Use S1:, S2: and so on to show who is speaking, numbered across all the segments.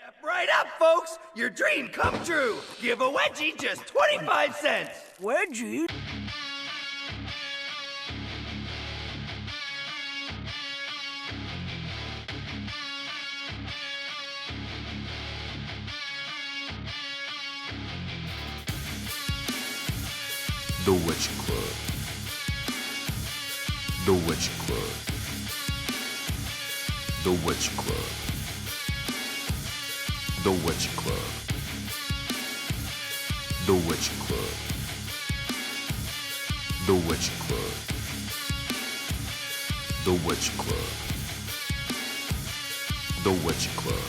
S1: Step right up, folks! Your dream come true! Give a wedgie just 25 cents!
S2: Wedgie?
S3: The Wedgie Club. The Wedgie Club. The Wedgie Club. The Wedgie Club. The Wedgie Club. The Wedgie Club. The Wedgie Club. The Wedgie Club.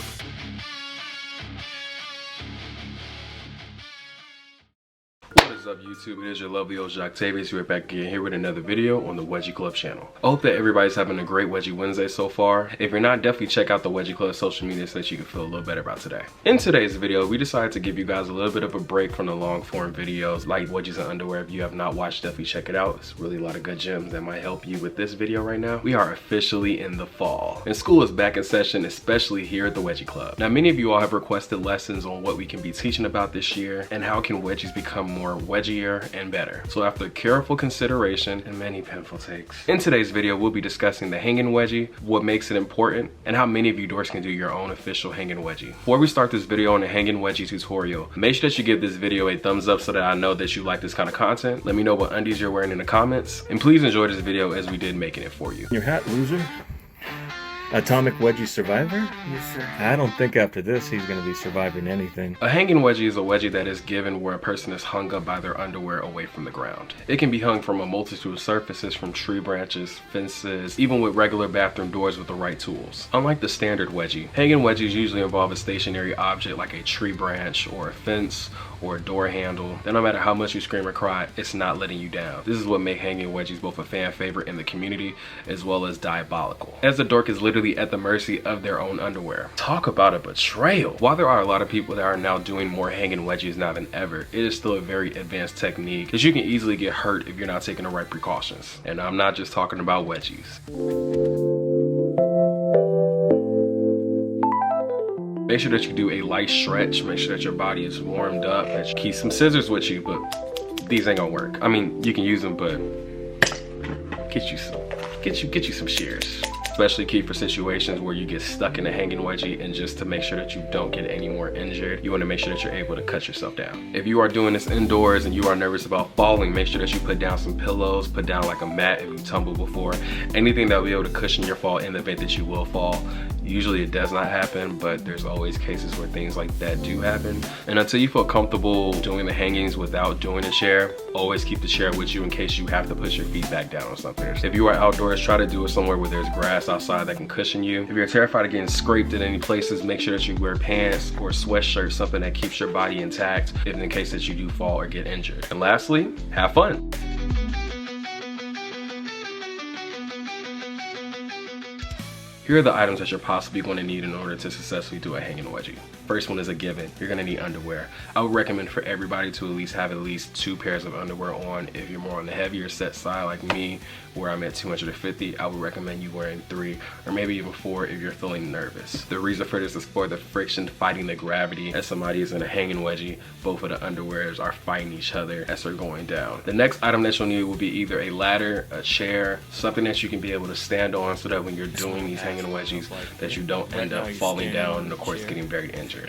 S3: What is up, YouTube? It is your lovely old Octavius. We're back again here with another video on the Wedgie Club channel. I hope that everybody's having a great Wedgie Wednesday so far. If you're not, definitely check out the Wedgie Club social media so that you can feel a little better about today. In today's video, we decided to give you guys a little bit of a break from the long form videos like Wedgies and underwear. If you have not watched, definitely check it out. It's really a lot of good gems that might help you with this video right now. We are officially in the fall, and school is back in session, especially here at the Wedgie Club. Now, many of you all have requested lessons on what we can be teaching about this year and how can Wedgies become more wedgier and better. So after careful consideration and many painful takes, in today's video we'll be discussing the hanging wedgie, what makes it important, and how many of you dorks can do your own official hanging wedgie. Before we start this video on the hanging wedgie tutorial, make sure that you give this video a thumbs up so that I know that you like this kind of content. Let me know what undies you're wearing in the comments, and please enjoy this video as we did making it for you.
S4: Your hat, loser? Atomic Wedgie survivor?
S2: Yes, sir.
S4: I don't think after this he's gonna be surviving anything.
S3: A hanging wedgie is a wedgie that is given where a person is hung up by their underwear away from the ground. It can be hung from a multitude of surfaces, from tree branches, fences, even with regular bathroom doors with the right tools. Unlike the standard wedgie, hanging wedgies usually involve a stationary object like a tree branch or a fence or a door handle that no matter how much you scream or cry, it's not letting you down. This is what makes hanging wedgies both a fan favorite in the community as well as diabolical, as the dork is literally at the mercy of their own underwear. Talk about a betrayal. While there are a lot of people that are now doing more hanging wedgies now than ever, it is still a very advanced technique because you can easily get hurt if you're not taking the right precautions. And I'm not just talking about wedgies. Make sure that you do a light stretch. Make sure that your body is warmed up. That you keep some scissors with you, but these ain't gonna work. I mean, you can use them, but get you some shears. Especially key for situations where you get stuck in a hanging wedgie, and just to make sure that you don't get any more injured, you want to make sure that you're able to cut yourself down. If you are doing this indoors and you are nervous about falling, make sure that you put down some pillows, put down like a mat if you tumble before, anything that will be able to cushion your fall in the event that you will fall. Usually it does not happen, but there's always cases where things like that do happen. And until you feel comfortable doing the hangings without doing a chair, always keep the chair with you in case you have to put your feet back down on something. If you are outdoors, try to do it somewhere where there's grass outside that can cushion you. If you're terrified of getting scraped in any places, make sure that you wear pants or a sweatshirt, something that keeps your body intact if in case that you do fall or get injured. And lastly, have fun. Here are the items that you're possibly going to need in order to successfully do a hanging wedgie. First one is a given. You're going to need underwear. I would recommend for everybody to have at least 2 pairs of underwear on. If you're more on the heavier set side like me, where I'm at 250, I would recommend you wearing 3 or maybe even 4 if you're feeling nervous. The reason for this is for the friction fighting the gravity. As somebody is in a hanging wedgie, both of the underwears are fighting each other as they're going down. The next item that you'll need will be either a ladder, a chair, something that you can be able to stand on so that when you're doing these hanging wedgies that you don't end up falling down and of course getting very injured.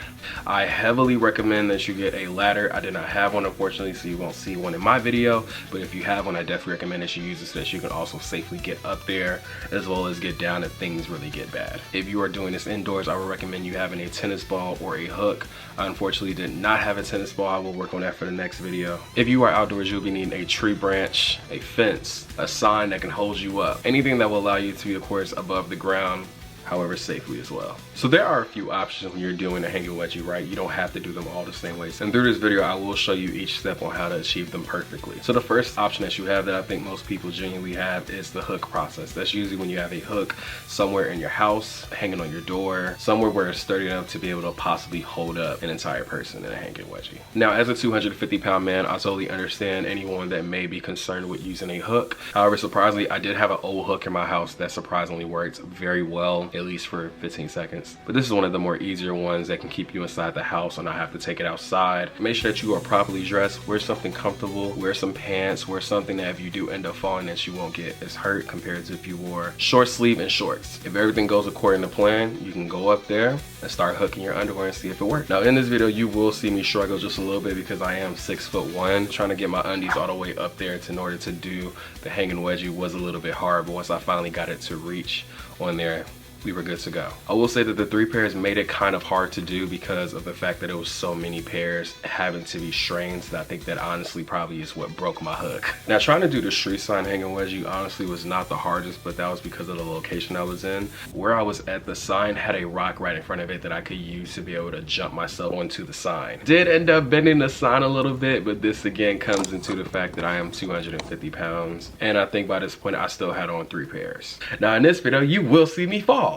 S3: I heavily recommend that you get a ladder. I did not have one, unfortunately, so you won't see one in my video, but if you have one, I definitely recommend that you use it so that you can also safely get up there as well as get down if things really get bad. If you are doing this indoors, I would recommend you having a tennis ball or a hook. I unfortunately did not have a tennis ball. I will work on that for the next video. If you are outdoors, you'll be needing a tree branch, a fence, a sign that can hold you up, anything that will allow you to be, of course, above the ground, however safely as well. So there are a few options when you're doing a hanging wedgie, right? You don't have to do them all the same ways. And through this video, I will show you each step on how to achieve them perfectly. So the first option that you have that I think most people genuinely have is the hook process. That's usually when you have a hook somewhere in your house, hanging on your door, somewhere where it's sturdy enough to be able to possibly hold up an entire person in a hanging wedgie. Now, as a 250-pound man, I totally understand anyone that may be concerned with using a hook. However, surprisingly, I did have an old hook in my house that surprisingly works very well. at least for 15 seconds. But this is one of the more easier ones that can keep you inside the house and not have to take it outside. Make sure that you are properly dressed. Wear something comfortable, wear some pants, wear something that if you do end up falling that you won't get as hurt compared to if you wore short sleeve and shorts. If everything goes according to plan, you can go up there and start hooking your underwear and see if it works. Now in this video, you will see me struggle just a little bit because I am 6'1", trying to get my undies all the way up there in order to do the hanging wedgie was a little bit hard, but once I finally got it to reach on there, we were good to go. I will say that the 3 pairs made it kind of hard to do because of the fact that it was so many pairs having to be strains, that I think that honestly probably is what broke my hook. Now trying to do the street sign hanging wedgie honestly was not the hardest, but that was because of the location I was in. Where I was at, the sign had a rock right in front of it that I could use to be able to jump myself onto the sign. Did end up bending the sign a little bit, but this again comes into the fact that I am 250 pounds. And I think by this point I still had on 3 pairs. Now in this video, you will see me fall.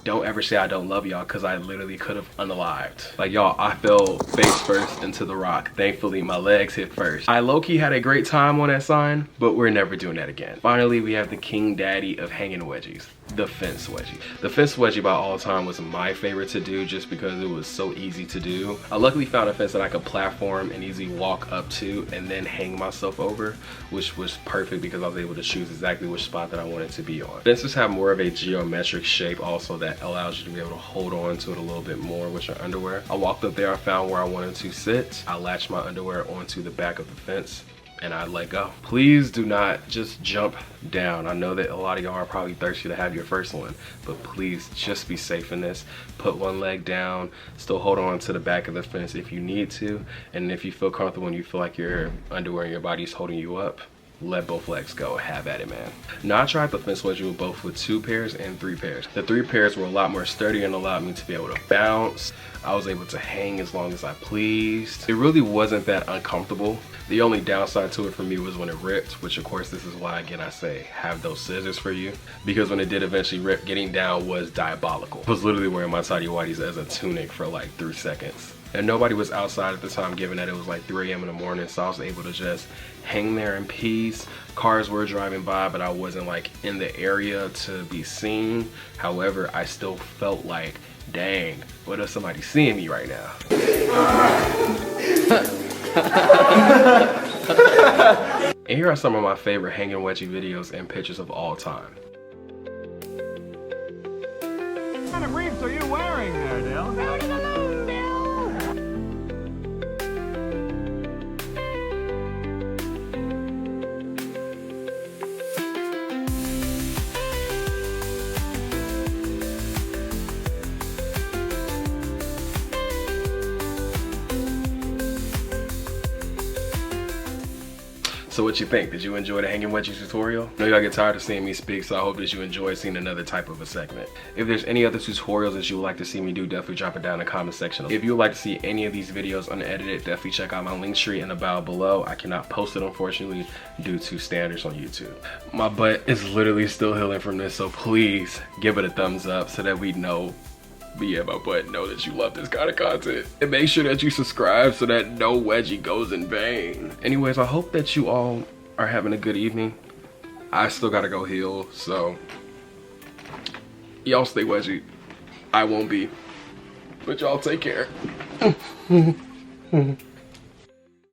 S3: Don't ever say I don't love y'all, because I literally could have unalived. Like y'all, I fell face first into the rock. Thankfully my legs hit first. I low-key had a great time on that sign, but we're never doing that again. Finally, we have the king daddy of hanging wedgies, the fence wedgie. The fence wedgie by all time was my favorite to do just because it was so easy to do. I luckily found a fence that I could platform and easily walk up to and then hang myself over, which was perfect because I was able to choose exactly which spot that I wanted to be on. Fences have more of a geometric shape also that allows you to be able to hold on to it a little bit more with your underwear. I walked up there, I found where I wanted to sit. I latched my underwear onto the back of the fence and I let go. Please do not just jump down. I know that a lot of y'all are probably thirsty to have your first one, but please just be safe in this. Put one leg down, still hold on to the back of the fence if you need to, and if you feel comfortable and you feel like your underwear and your body is holding you up, let both legs go. Have at it, man. Now I tried the fence wedgie with both with 2 pairs and 3 pairs. The 3 pairs were a lot more sturdy and allowed me to be able to bounce. I was able to hang as long as I pleased. It really wasn't that uncomfortable. The only downside to it for me was when it ripped, which of course this is why again I say have those scissors for you, because when it did eventually rip, getting down was diabolical. I was literally wearing my tidy whities as a tunic for like 3 seconds. And nobody was outside at the time, given that it was like 3 a.m. in the morning, so I was able to just hang there in peace. Cars were driving by, but I wasn't like in the area to be seen. However, I still felt like, dang, what if somebody's seeing me right now? And here are some of my favorite hanging wedgie videos and pictures of all time.
S2: What kind of briefs are you wearing there, Dale? Go to the moon, Bill!
S3: So what you think? Did you enjoy the hanging wedgie tutorial? I know y'all get tired of seeing me speak, so I hope that you enjoy seeing another type of a segment. If there's any other tutorials that you would like to see me do, definitely drop it down in the comment section. If you would like to see any of these videos unedited, definitely check out my link tree in the bio below. I cannot post it unfortunately due to standards on YouTube. My butt is literally still healing from this, so please give it a thumbs up so that we know me and my butt know that you love this kind of content. And make sure that you subscribe so that no wedgie goes in vain. Anyways, I hope that you all are having a good evening. I still gotta go heal, so y'all stay wedgie. I won't be, but y'all take care.